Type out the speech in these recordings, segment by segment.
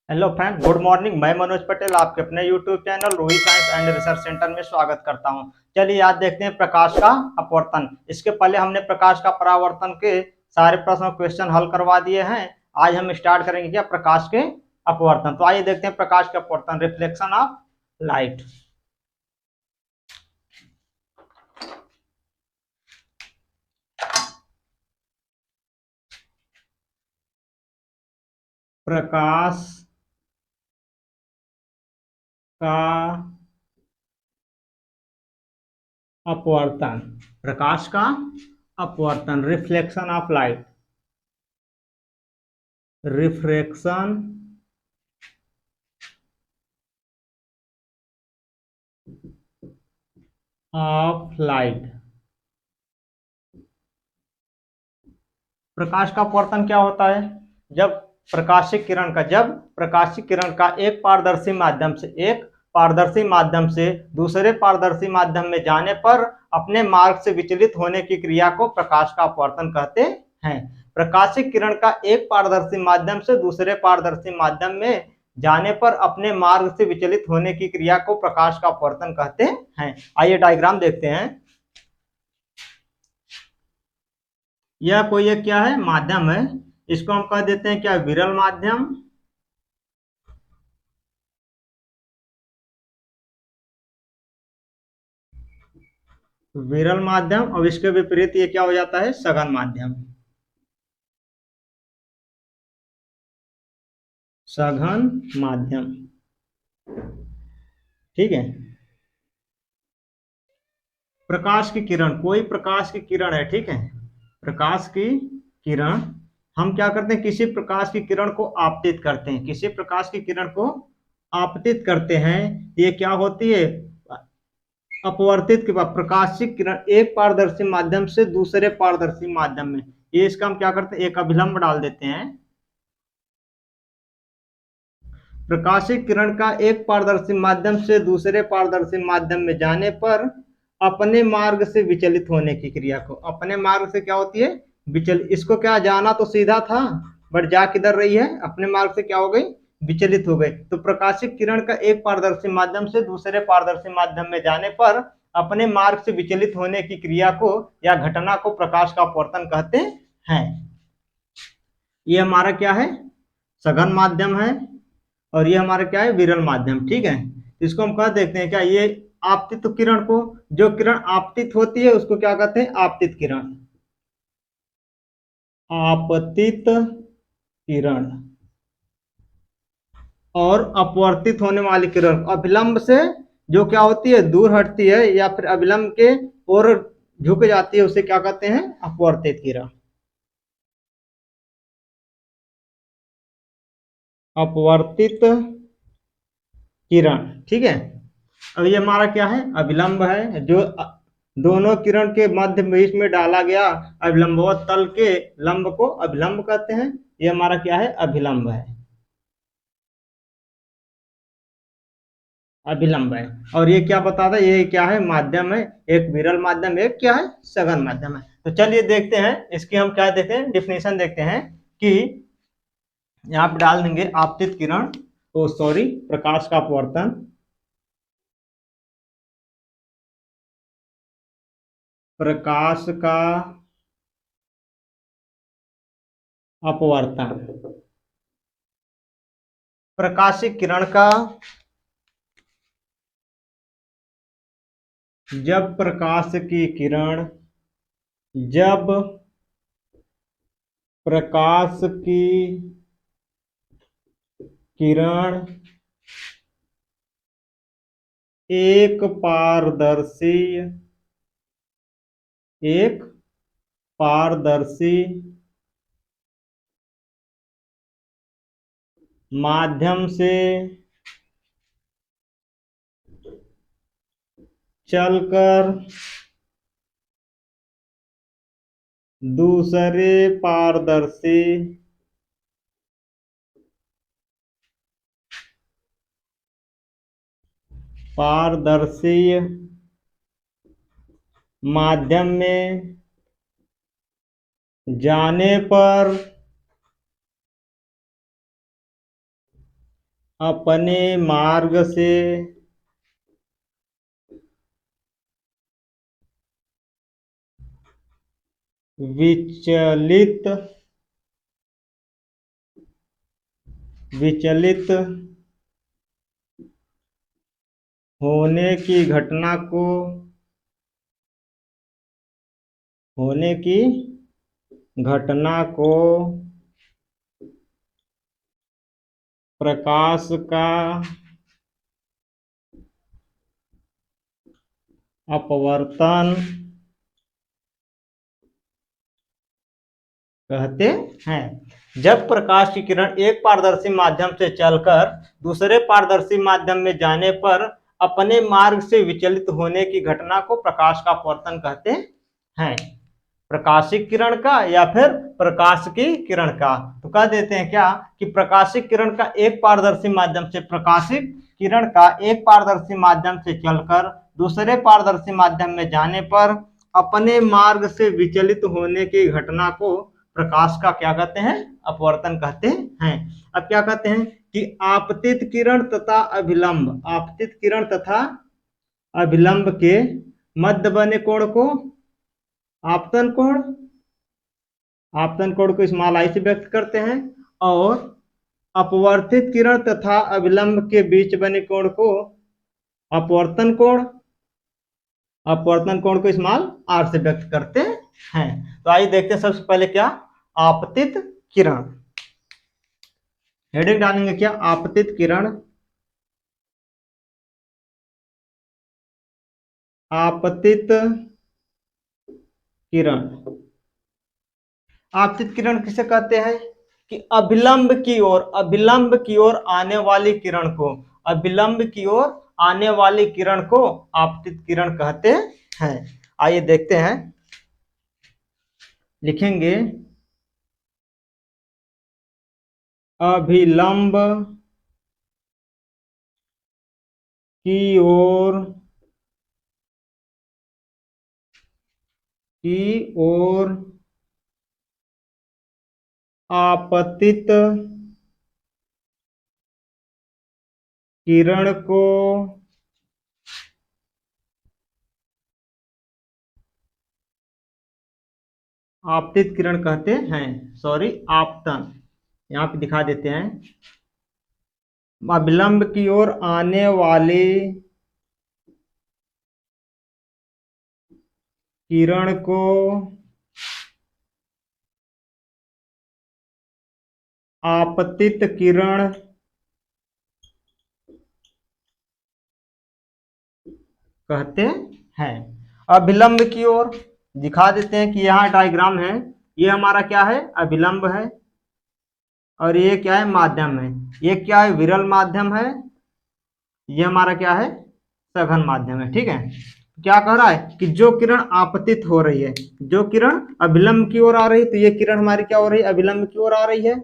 Hello friend, good morning. मैं मनोज पटेल आपके अपने YouTube channel Ruhi science and research centre में स्वागत करता हूं। चलिए आज देखते हैं प्रकाश का अपवर्तन। इसके पहले हमने प्रकाश का परावर्तन के सारे प्रश्न क्वेश्चन हल करवा दिए हैं। आज हम स्टार्ट करेंगे क्या, प्रकाश के अपवर्तन। तो आइए देखते हैं प्रकाश के अपवर्तन, रिफ्लेक्शन ऑफ लाइट। प्रकाश का अपवर्तन, प्रकाश का अपवर्तन, reflection of light, refraction of light. प्रकाश का अपवर्तन क्या होता है? जब प्रकाशिक किरण का एक पारदर्शी माध्यम से दूसरे पारदर्शी माध्यम में जाने पर अपने मार्ग से विचलित होने की क्रिया को प्रकाश का अपवर्तन कहते हैं। प्रकाशिक किरण का एक पारदर्शी माध्यम से दूसरे पारदर्शी माध्यम में जाने पर अपने मार्ग से विचलित होने की क्रिया को प्रकाश का अपवर्तन कहते हैं। आइए डायग्राम देखते हैं। यह कोई एक क्या है, माध्यम है। इसको हम कह देते हैं क्या, विरल माध्यम। विरल माध्यम। और इसके विपरीत ये क्या हो जाता है, सघन माध्यम। सघन माध्यम, ठीक है। प्रकाश की किरण, कोई प्रकाश की किरण है, ठीक है। प्रकाश की किरण, हम क्या करते हैं, किसी प्रकाश की किरण को आपतित करते हैं, किसी प्रकाश की किरण को आपतित करते हैं। ये क्या होती है, अपवर्तित के बाद प्रकाशिक किरण एक पारदर्शी माध्यम से दूसरे पारदर्शी माध्यम में, ये इसका हम क्या करते हैं, एक अभिलंब डाल देते हैं। प्रकाशिक किरण का एक पारदर्शी माध्यम से दूसरे पारदर्शी माध्यम में जाने पर अपने मार्ग से विचलित होने की क्रिया को, अपने मार्ग से क्या होती है, विचल, इसको क्या, जाना तो सीधा था बट जा किधर रही है, अपने मार्ग से क्या हो गई, विचलित हो गई। तो प्रकाशिक किरण का एक पारदर्शी माध्यम से दूसरे पारदर्शी माध्यम में जाने पर अपने मार्ग से विचलित होने की क्रिया को या घटना को प्रकाश का अपवर्तन कहते हैं। ये हमारा क्या है, सघन माध्यम है, और ये हमारा क्या है, विरल माध्यम, ठीक है। इसको हम कह देखते हैं क्या, ये आपतित किरण को, जो किरण आपतित होती है उसको क्या कहते हैं, आपतित किरण। आपतित किरण। और अपवर्तित होने वाली किरण अभिलंब से जो क्या होती है, दूर हटती है या फिर अभिलंब के ओर झुक जाती है, उसे क्या कहते हैं, अपवर्तित किरण। अपवर्तित किरण, ठीक है। अब ये हमारा क्या है, अभिलंब है, जो दोनों किरण के मध्य बीच में डाला गया अभिलंबवत तल के लंब को अभिलंब कहते हैं। ये हमारा क्या है, अभिलंब है, अभिलंब है। और ये क्या बताता है, ये क्या है, माध्यम है, एक विरल माध्यम, एक क्या है, सघन माध्यम है। तो चलिए देखते हैं इसकी, हम क्या देखते हैं, डिफिनेशन देखते हैं कि यहाँ पे डाल देंगे आपतित किरण, तो सॉरी, प्रकाश का अपवर्तन। प्रकाश का अपवर्तन, प्रकाशिक किरण का, जब प्रकाश की किरण, जब प्रकाश की किरण एक पारदर्शी, एक पारदर्शी माध्यम से चलकर दूसरे पारदर्शी माध्यम में जाने पर अपने मार्ग से विचलित विचलित होने की घटना को होने की घटना को प्रकाश का अपवर्तन कहते हैं। जब प्रकाश की किरण एक पारदर्शी माध्यम से चलकर दूसरे पारदर्शी माध्यम में जाने पर अपने मार्ग से विचलित होने की घटना को प्रकाश का अपवर्तन कहते हैं। प्रकाशिक किरण का या फिर प्रकाश की किरण का, तो कह देते हैं क्या कि प्रकाशिक किरण का एक पारदर्शी माध्यम से प्रकाशिक किरण का एक पारदर्शी माध्यम से चलकर दूसरे पारदर्शी माध्यम में जाने पर अपने मार्ग से विचलित होने की घटना को प्रकाश का क्या कहते हैं, अपवर्तन कहते हैं। अब क्या कहते हैं कि आपतित किरण तथा अभिलंब, आपतित किरण तथा अभिलंब के मध्य बने कोण को आपतन कोण, आपतन कोण को स्मॉल आई से व्यक्त करते हैं, और अपवर्तित किरण तथा अभिलंब के बीच बने कोण को अपवर्तन कोण, अपवर्तन कोण को स्मॉल आर से व्यक्त करते हैं। तो आइए देखते हैं सबसे पहले क्या आपतित किरण, हेडिंग डालेंगे क्या आपतित किरण, आपतित किरण। आपतित किरण किसे कहते हैं कि अभिलंब की ओर आने वाली किरण को, अभिलंब की ओर आने वाली किरण को आपतित किरण कहते हैं। आइए देखते हैं, लिखेंगे अभिलंब की ओर आपतित किरण को आपतित किरण कहते हैं, सॉरी आपतन, यहां पे दिखा देते हैं। अभिलंब की ओर आने वाली किरण को आपतित किरण कहते हैं। अभिलंब की ओर दिखा देते हैं कि यहाँ डायग्राम है, ये हमारा क्या है अभिलंब है, और ये क्या है माध्यम है, ये क्या है विरल माध्यम है, ये हमारा क्या है सघन माध्यम है। ठीक है, क्या कह रहा है कि जो किरण आपतित हो रही है, जो किरण अभिलंब की ओर आ रही है, तो ये किरण हमारी क्या हो रही है अभिलंब की ओर आ रही है,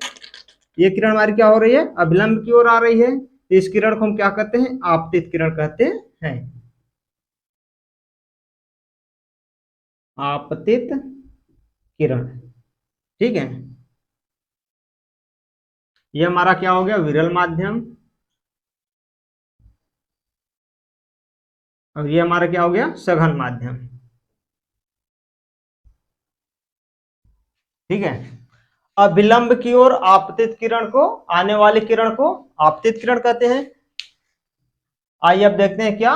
ये किरण हमारी क्या हो रही है अभिलंब की ओर आ रही है, तो इस किरण को हम क्या कहते हैं आपतित किरण कहते हैं, आपतित किरण। ठीक है, ये हमारा क्या हो गया विरल माध्यम, और ये हमारा क्या हो गया सघन माध्यम। ठीक है, अभिलंब की ओर आपतित किरण को, आने वाली किरण को आपतित किरण कहते हैं। आइए अब देखते हैं क्या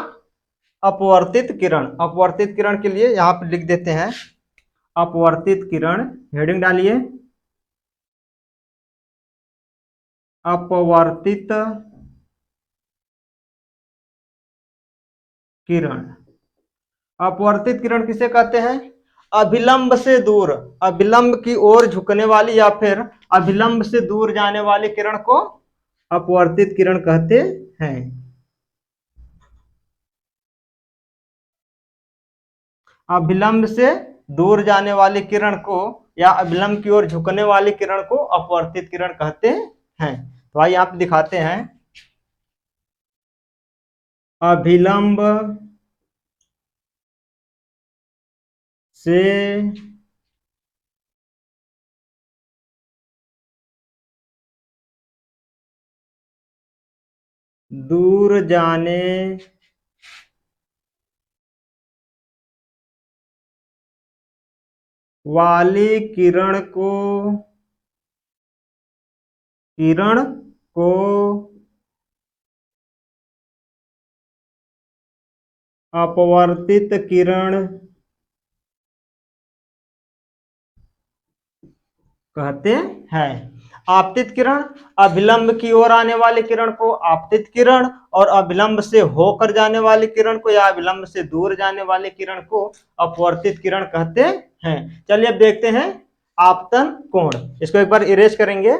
अपवर्तित किरण, अपवर्तित किरण के लिए यहां पर लिख देते हैं अपवर्तित किरण, हेडिंग डालिए अपवर्तित किरण। अपवर्तित किरण किसे कहते हैं, अभिलंब से दूर, अभिलंब की ओर झुकने वाली या फिर अभिलंब से दूर जाने वाली किरण को अपवर्तित किरण कहते हैं। अभिलंब से दूर जाने वाली किरण को या अभिलंब की ओर झुकने वाली किरण को अपवर्तित किरण कहते हैं। तो आइए आप दिखाते हैं अभिलंब से दूर जाने वाली किरण को अपवर्तित किरण कहते हैं। आपतित किरण, अभिलंब की ओर आने वाली किरण को आपतित किरण, और अभिलंब से होकर जाने वाली किरण को या अभिलंब से दूर जाने वाली किरण को अपवर्तित किरण कहते हैं। चलिए अब देखते हैं आपतन कोण। इसको एक बार इरेज करेंगे।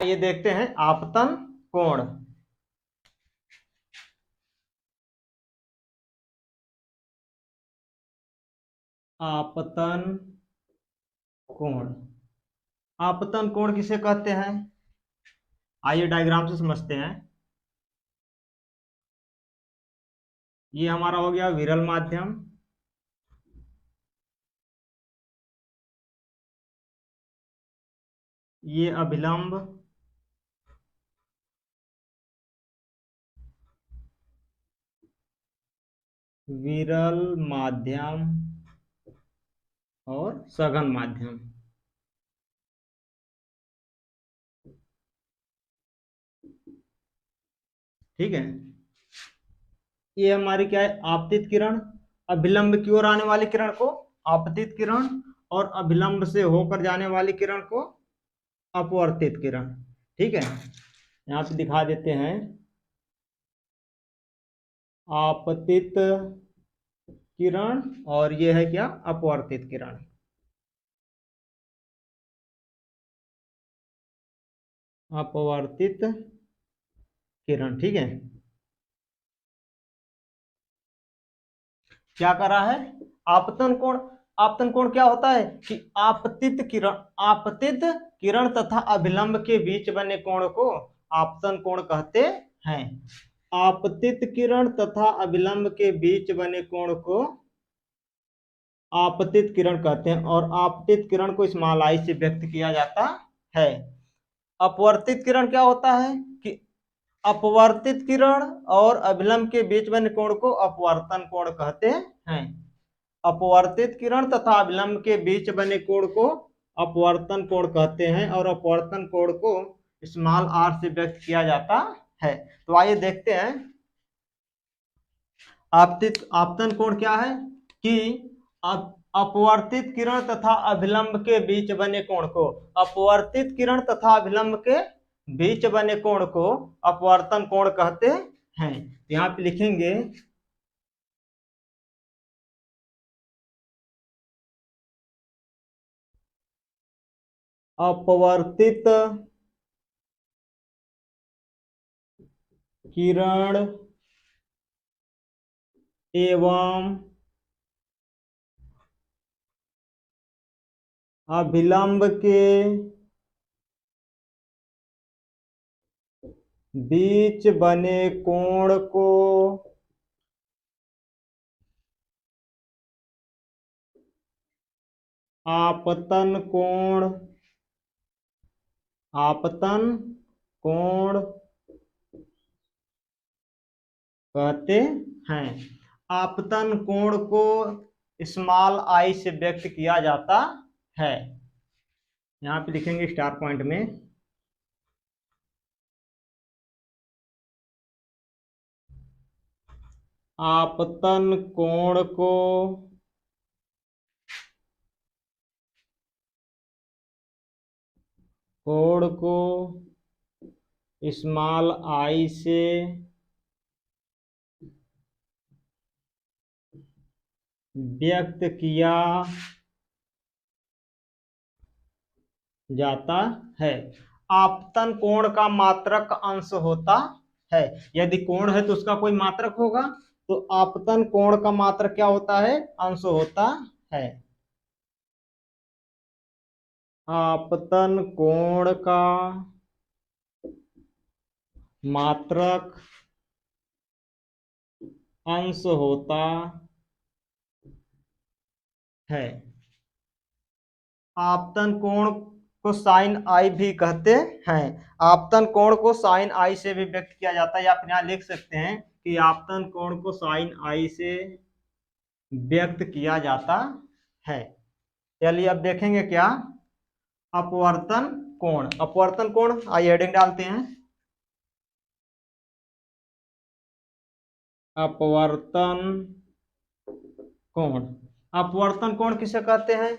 ये देखते हैं आपतन कोण। आपतन कोण, आपतन कोण किसे कहते हैं? आइए डायग्राम से समझते हैं। ये हमारा हो गया विरल माध्यम, ये अभिलंब, विरल माध्यम और सघन माध्यम। ठीक है, ये हमारी क्या है? आपतित किरण। अभिलंब की ओर आने वाली किरण को आपतित किरण, और अभिलंब से होकर जाने वाली किरण को अपवर्तित किरण। ठीक है, यहां पे दिखा देते हैं आपतित किरण, और ये है क्या? अपवर्तित किरण। अपवर्तित किरण। ठीक है, क्या कर रहा है? आपतन कोण। आपतन कोण क्या होता है कि आपतित किरण तथा अभिलंब के बीच बने कोण को आपतन कोण कहते हैं। आपतित किरण तथा अभिलंब के बीच बने कोण को आपतित किरण कहते हैं, और आपतित किरण को स्मॉल आई से व्यक्त किया जाता है। अपवर्तित किरण क्या होता है कि अपवर्तित किरण और अभिलंब के बीच बने कोण को अपवर्तन कोण कहते हैं। अपवर्तित किरण तथा अभिलंब के बीच बने कोण को अपवर्तन कोण कहते हैं, और अपवर्तन कोण को स्मॉल आर से व्यक्त किया जाता है। तो आइए देखते हैं आपतन कोण क्या है कि अपवर्तित किरण तथा अभिलंब के बीच बने कोण को अपवर्तित किरण तथा अभिलंब के बीच बने कोण को अपवर्तन कोण कहते हैं। यहाँ पे लिखेंगे अपवर्तित किरण एवं अभिलंब के बीच बने कोण को आपतन कोण कहते हैं। आपतन कोण को स्मॉल आई से व्यक्त किया जाता है। यहाँ पे लिखेंगे स्टार पॉइंट में आपतन कोण को स्मॉल आई से व्यक्त किया जाता है। आपतन कोण का मात्रक अंश होता है। यदि कोण है तो उसका कोई मात्रक होगा, तो आपतन कोण का मात्रक क्या होता है? अंश होता है। आपतन कोण का मात्रक अंश होता है। आपतन कोण को साइन आई भी कहते हैं। आपतन कोण को साइन आई से भी व्यक्त किया जाता है, या आप यहाँ लिख सकते हैं कि आपतन कोण को साइन आई से व्यक्त किया जाता है। चलिए अब देखेंगे क्या, अपवर्तन कोण। अपवर्तन कोण, आइए हेडिंग डालते हैं, अपवर्तन कोण। अपवर्तन कोण किसे कहते हैं?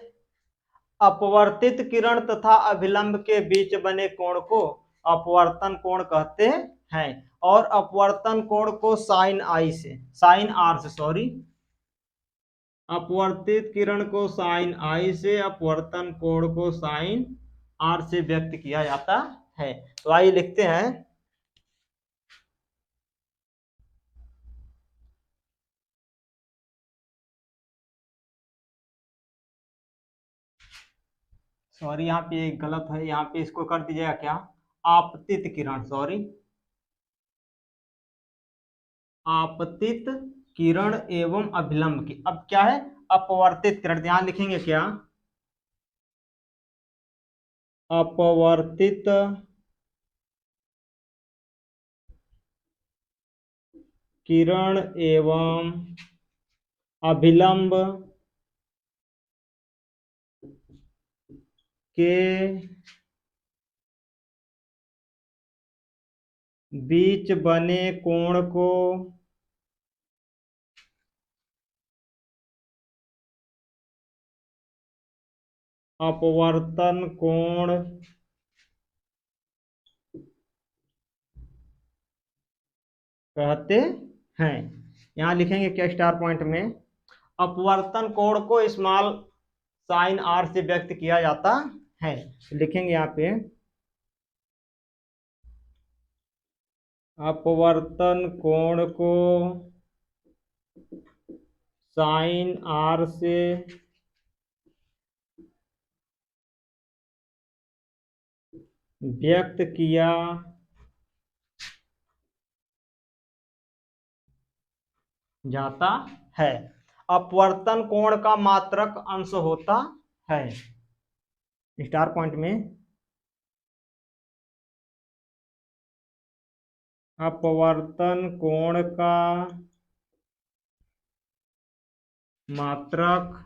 अपवर्तित किरण तथा अभिलंब के बीच बने कोण को अपवर्तन कोण कहते हैं। और अपवर्तन कोण को साइन आई से, साइन आर से, सॉरी, अपवर्तित किरण को साइन आई से, अपवर्तन कोण को साइन आर से व्यक्त किया जाता है। तो आइए लिखते हैं, सॉरी यहाँ पे एक गलत है, यहाँ पे इसको कर दीजिएगा क्या, आपतित किरण, सॉरी, आपतित किरण एवं अभिलंब की। अब क्या है, अपवर्तित किरण, ध्यान लिखेंगे क्या, अपवर्तित किरण एवं अभिलंब के बीच बने कोण को अपवर्तन कोण कहते हैं। यहां लिखेंगे क्या स्टार पॉइंट में, अपवर्तन कोण को स्मॉल साइन आर से व्यक्त किया जाता है। लिखेंगे यहाँ पे, अपवर्तन कोण को साइन आर से व्यक्त किया जाता है। अपवर्तन कोण का मात्रक अंश होता है, स्टार पॉइंट में, अपवर्तन कोण का मात्रक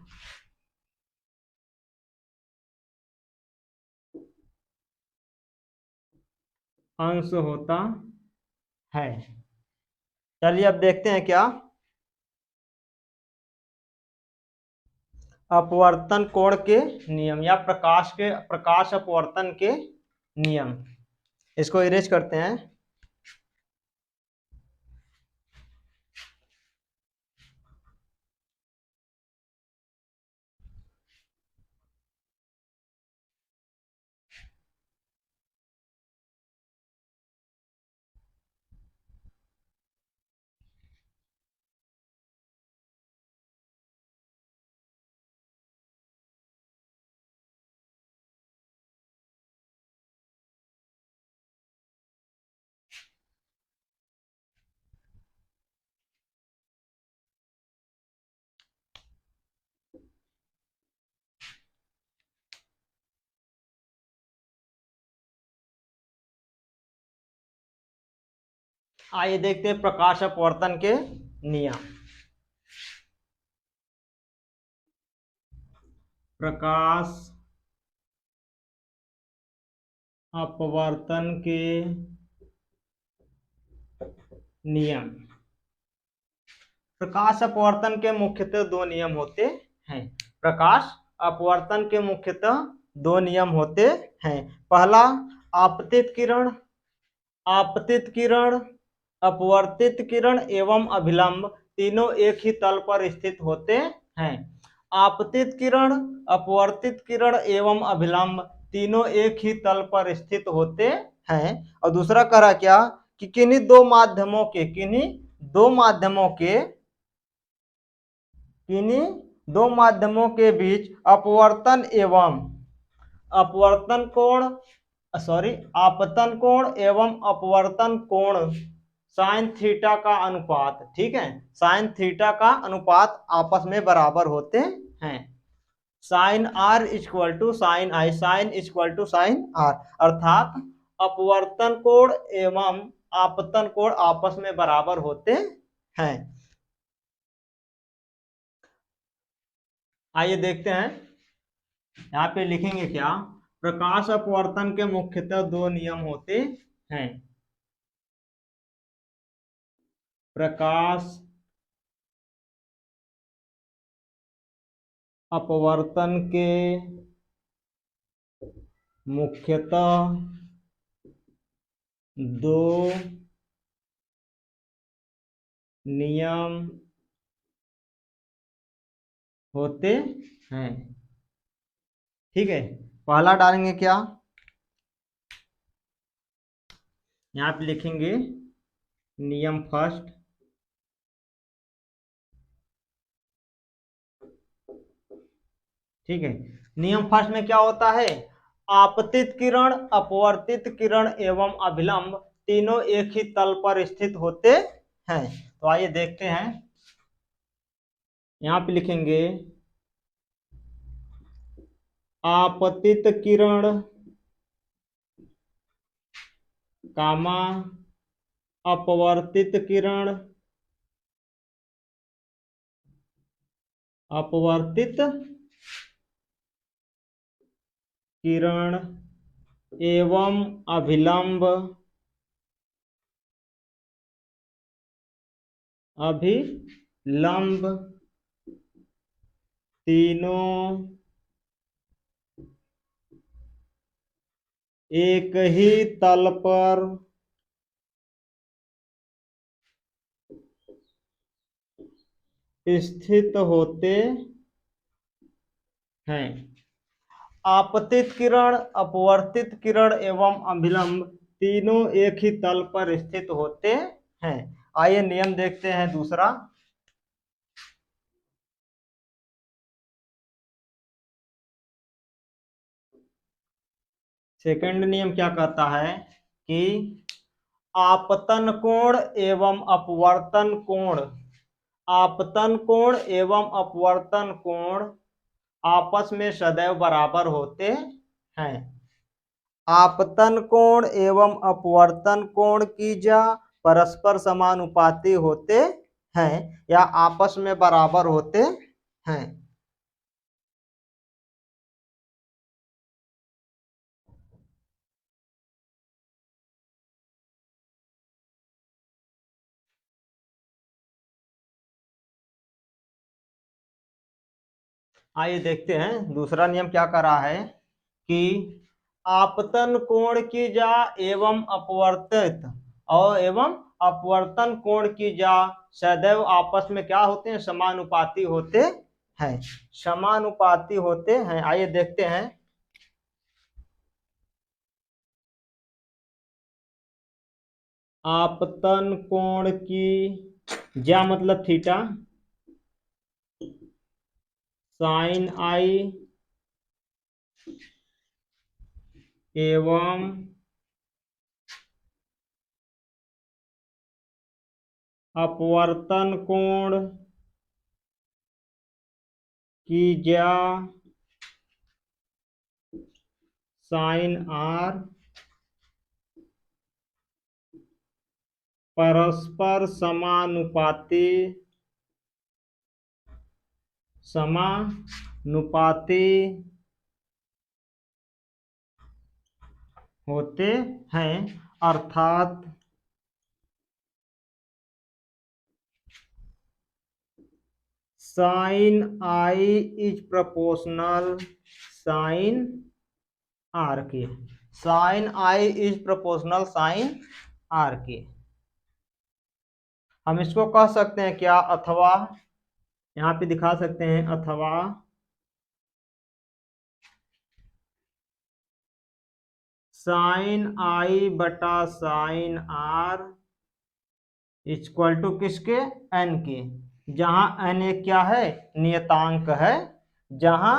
अंश होता है। चलिए अब देखते हैं क्या, अपवर्तन कोण के नियम या प्रकाश अपवर्तन के नियम। इसको इरेज करते हैं, आइए देखते हैं प्रकाश अपवर्तन के नियम। प्रकाश अपवर्तन के नियम। प्रकाश अपवर्तन के मुख्यतः दो नियम होते हैं। प्रकाश अपवर्तन के मुख्यतः दो नियम होते हैं। पहला, आपतित किरण, आपतित किरण, अपवर्तित किरण एवं अभिलंब तीनों एक ही तल पर स्थित होते हैं। आपतित किरण, अपवर्तित किरण एवं अभिलंब तीनों एक ही तल पर स्थित होते हैं। और दूसरा कह रहा क्या, कि किन्हीं दो माध्यमों के, किन्हीं दो माध्यमों के, किन्हीं दो माध्यमों के बीच अपवर्तन एवं अपवर्तन कोण, सॉरी, आपतन कोण एवं अपवर्तन कोण साइन थीटा का अनुपात, ठीक है, साइन थीटा का अनुपात आपस में बराबर होते हैं। Sine r equal to sine i, sine equal to sine r, अर्थात अपवर्तन कोण एवं आपतन कोण आपस में बराबर होते हैं। आइए देखते हैं, यहाँ पे लिखेंगे क्या, प्रकाश अपवर्तन के मुख्यतः दो नियम होते हैं। प्रकाश अपवर्तन के मुख्यतः दो नियम होते हैं। ठीक है, पहला डालेंगे क्या, यहाँ पे लिखेंगे नियम फर्स्ट। ठीक है, नियम फर्स्ट में क्या होता है, आपतित किरण, अपवर्तित किरण एवं अभिलंब तीनों एक ही तल पर स्थित होते हैं। तो आइए देखते हैं, यहाँ पे लिखेंगे आपतित किरण कामा अपवर्तित किरण, अपवर्तित किरण एवं अभिलंब, अभिलंब तीनों एक ही तल पर स्थित होते हैं। आपतित किरण, अपवर्तित किरण एवं अभिलंब तीनों एक ही तल पर स्थित होते हैं। आइए नियम देखते हैं दूसरा। सेकंड नियम क्या कहता है कि आपतन कोण एवं अपवर्तन कोण, आपतन कोण एवं अपवर्तन कोण आपस में सदैव बराबर होते हैं। आपतन कोण एवं अपवर्तन कोण की जा परस्पर समानुपाती होते हैं या आपस में बराबर होते हैं। आइए देखते हैं दूसरा नियम क्या कह रहा है कि आपतन कोण की जा एवं अपवर्तित और एवं अपवर्तन कोण की जा सदैव आपस में क्या होते हैं, समानुपाती होते हैं, समानुपाती होते हैं। आइए देखते हैं, आपतन कोण की जा मतलब थीटा, साइन आई एवं अपवर्तन कोण की जा साइन आर परस्पर समानुपाती, समानुपाती होते हैं, अर्थात sine i is proportional sine r के, sine i is proportional sine r के। हम इसको कह सकते हैं क्या, अथवा यहाँ पे दिखा सकते हैं, अथवा साइन आई बटा साइन आर इक्वल टू किसके, एन के, जहां एन एक क्या है, नियतांक है, जहां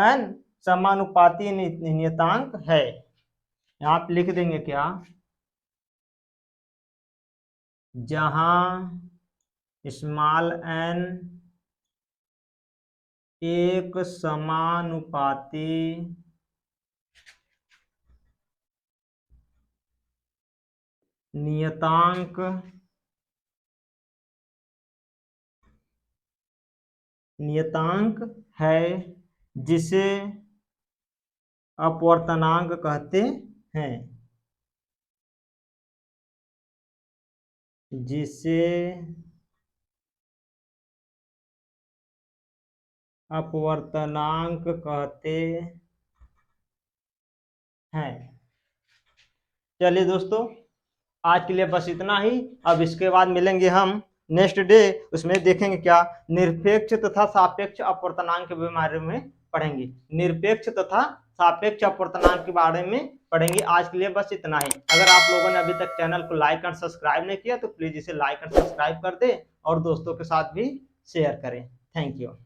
एन समानुपाती नियतांक है। यहाँ पे लिख देंगे क्या, जहां स्मॉल एन एक समानुपाती नियतांक है जिसे अपवर्तनांक कहते हैं, जिसे अपवर्तनांक कहते हैं। चलिए दोस्तों, आज के लिए बस इतना ही। अब इसके बाद मिलेंगे हम नेक्स्ट डे, उसमें देखेंगे क्या निरपेक्ष तथा सापेक्ष अपवर्तनांक के बारे में पढ़ेंगे। निरपेक्ष तथा सापेक्ष अपवर्तनांक के बारे में पढ़ेंगे। आज के लिए बस इतना ही। अगर आप लोगों ने अभी तक चैनल को लाइक और सब्सक्राइब नहीं किया तो प्लीज इसे लाइक और सब्सक्राइब कर दे और दोस्तों के साथ भी शेयर करें। Thank you.